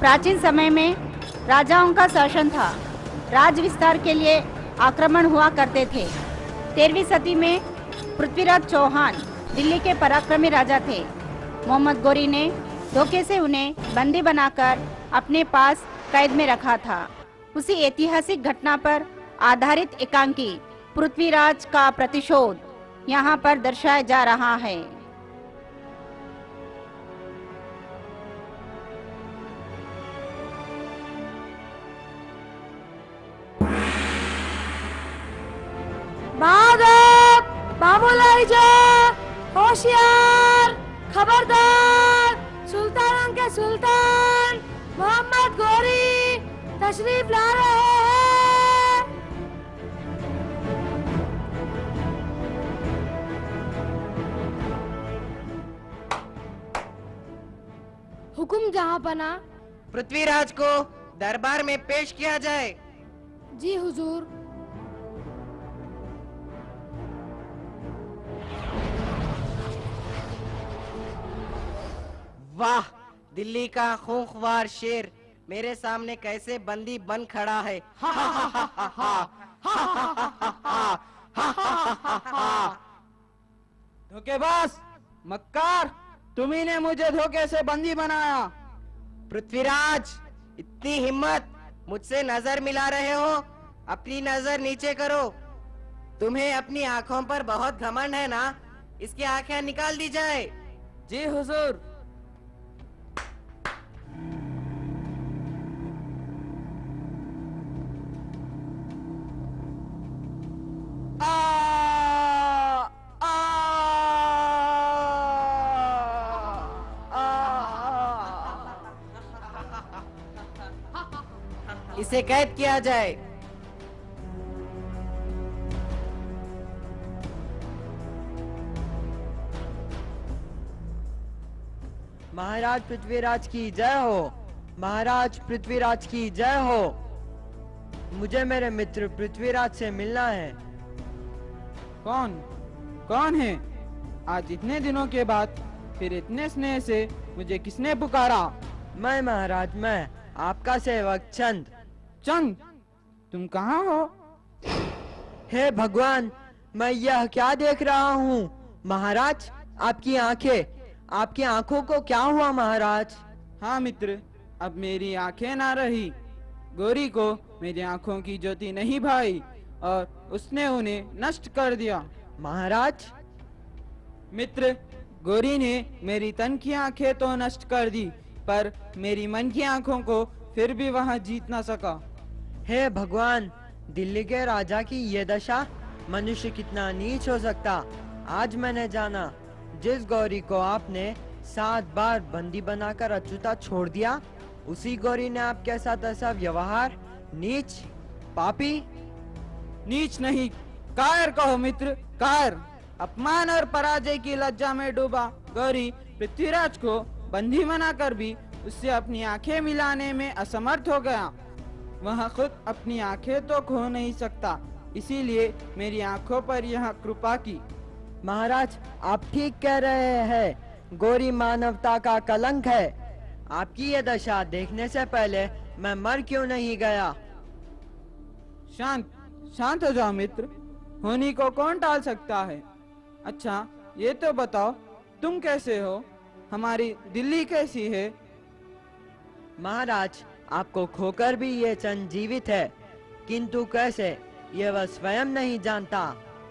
प्राचीन समय में राजाओं का शासन था। राज विस्तार के लिए आक्रमण हुआ करते थे। 13वीं सदी में पृथ्वीराज चौहान दिल्ली के पराक्रमी राजा थे। मोहम्मद गोरी ने धोखे से उन्हें बंदी बनाकर अपने पास कैद में रखा था। उसी ऐतिहासिक घटना पर आधारित एकांकी पृथ्वीराज का प्रतिशोध यहाँ पर दर्शाया जा रहा है। भागो बाबूलाई जा, होशियार, खबरदार, सुल्तान के सुल्तान मोहम्मद गोरी तशरीफ ला रहे हैं। हुकुम जहाँ पना। पृथ्वीराज को दरबार में पेश किया जाए। जी हुजूर। वाह, दिल्ली का खूंखार शेर मेरे सामने कैसे बंदी बन खड़ा है। हा हा हा हा हा हा हा हा हा। धोखेबाज, मक्कार, तुम्ही ने मुझे धोखे से बंदी बनाया। पृथ्वीराज, इतनी हिम्मत, मुझसे नजर मिला रहे हो? अपनी नजर नीचे करो। तुम्हें अपनी आंखों पर बहुत घमंड है ना? इसकी आंखें निकाल दी जाए। जी हुजूर। इसे कैद किया जाए। महाराज पृथ्वीराज की जय हो। महाराज पृथ्वीराज की जय हो। मुझे मेरे मित्र पृथ्वीराज से मिलना है। कौन कौन है? आज इतने दिनों के बाद फिर इतने स्नेह से मुझे किसने पुकारा? मैं महाराज, मैं आपका सेवक चंद। चंद, तुम कहाँ हो? हे भगवान, मैं यह क्या देख रहा हूँ? महाराज, आपकी आंखें, आपकी आंखों को क्या हुआ महाराज? हाँ मित्र, अब मेरी आंखें ना रही। गोरी को मेरी आंखों की ज्योति नहीं भाई और उसने उन्हें नष्ट कर दिया। महाराज? मित्र, गोरी ने मेरी तन की आंखें तो नष्ट कर दी, पर मेरी मन की आंखों को फिर भी वह जीत ना सका। हे भगवान, दिल्ली के राजा की ये दशा, मनुष्य कितना नीच हो सकता। आज मैंने जाना, जिस गौरी को आपने 7 बार बंदी बनाकर अछूता छोड़ दिया, उसी गौरी ने आपके साथ ऐसा व्यवहार, नीच, पापी। नीच नहीं, कायर कहो मित्र, कायर। अपमान और पराजय की लज्जा में डूबा गौरी पृथ्वीराज को बंदी बनाकर भी उससे अपनी आंखें मिलाने में असमर्थ हो गया। वह खुद अपनी आंखें तो खो नहीं सकता, इसीलिए मेरी आंखों पर यह कृपा की। महाराज, आप ठीक कह रहे हैं। गोरी मानवता का कलंक है। आपकी ये दशा देखने से पहले मैं मर क्यों नहीं गया? शांत शांत हो जाओ मित्र, होनी को कौन टाल सकता है। अच्छा, ये तो बताओ, तुम कैसे हो? हमारी दिल्ली कैसी है? महाराज, आपको खोकर भी ये चंद जीवित है, किंतु कैसे, ये वह स्वयं नहीं जानता।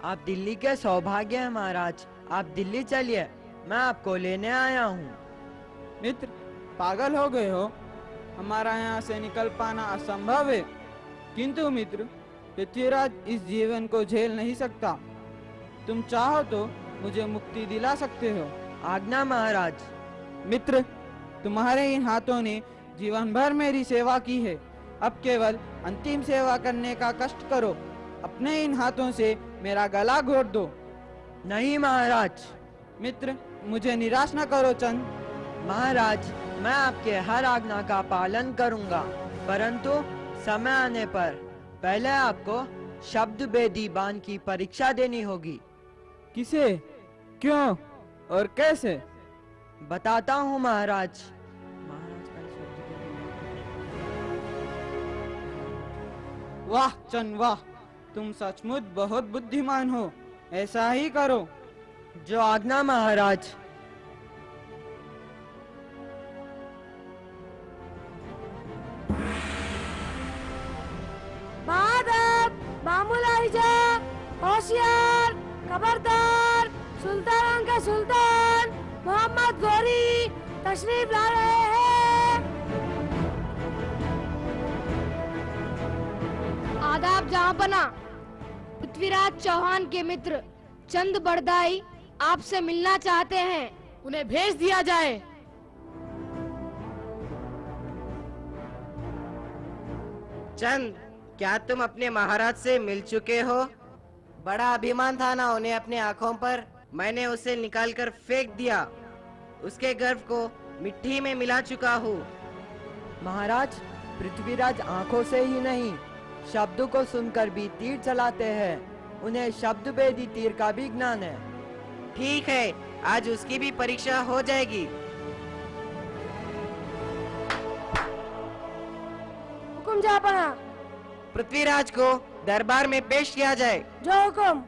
आप दिल्ली के सौभाग्य हैं महाराज। आप दिल्ली चलिए, मैं आपको लेने आया हूँ। मित्र, पागल हो गए हो? हमारा यहाँ से निकल पाना असंभव है। किंतु मित्र, पृथ्वीराज इस जीवन को झेल नहीं सकता। तुम चाहो तो मुझे मुक्ति दिला सकते हो। आज्ञा महाराज। मित्र, तुम्हारे इन हाथों ने जीवन भर मेरी सेवा की है। अब केवल अंतिम सेवा करने का कष्ट करो। अपने इन हाथों से मेरा गला घोट दो। नहीं महाराज। मित्र, मुझे निराश न करो चंद। महाराज, मैं आपके हर आज्ञा का पालन करूंगा, परंतु समय आने पर पहले आपको शब्द बेदी बाण की परीक्षा देनी होगी। किसे, क्यों और कैसे? बताता हूँ महाराज। वाह चंद वाह, तुम सचमुच बहुत बुद्धिमान हो। ऐसा ही करो। जो आज्ञा महाराज। बादब, मामूल आइजा, होशियार, खबरदार, सुल्तान के सुल्तान मोहम्मद गौरी तशरीफ ला रहे हैं। आदाब जहांपना। पृथ्वीराज चौहान के मित्र चंद बड़दाई आपसे मिलना चाहते हैं। उन्हें भेज दिया जाए। चंद, क्या तुम अपने महाराज से मिल चुके हो? बड़ा अभिमान था ना उन्हें अपने आंखों पर। मैंने उसे निकालकर फेंक दिया। उसके गर्व को मिट्टी में मिला चुका हूँ। महाराज, पृथ्वीराज आंखों से ही नहीं, शब्दों को सुनकर भी तीर चलाते हैं। उन्हें शब्द भेदी तीर का भी ज्ञान है। ठीक है, आज उसकी भी परीक्षा हो जाएगी। हुकुम जहांपना। पृथ्वीराज को दरबार में पेश किया जाए। जो हुकुम।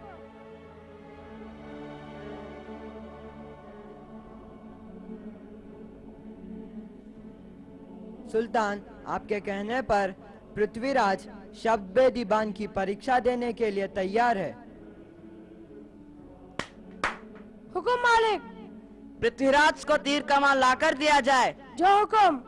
सुल्तान, आपके कहने पर पृथ्वीराज शब्द भेदी बाण की परीक्षा देने के लिए तैयार है। हुकुम मालिक। पृथ्वीराज को तीर कमान लाकर दिया जाए। जो हुकुम।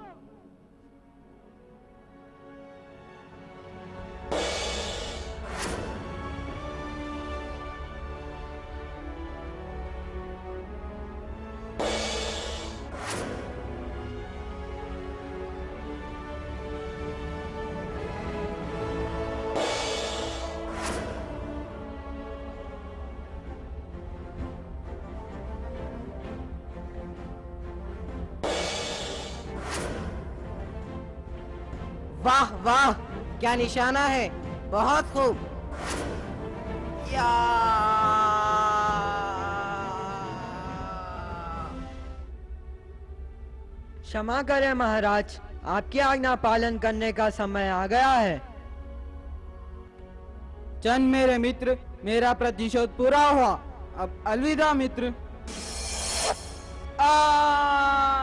वाह वाह, क्या निशाना है, बहुत खूब। या क्षमा करें महाराज, आपकी आज्ञा पालन करने का समय आ गया है। चंद मेरे मित्र, मेरा प्रतिशोध पूरा हुआ। अब अलविदा मित्र। आ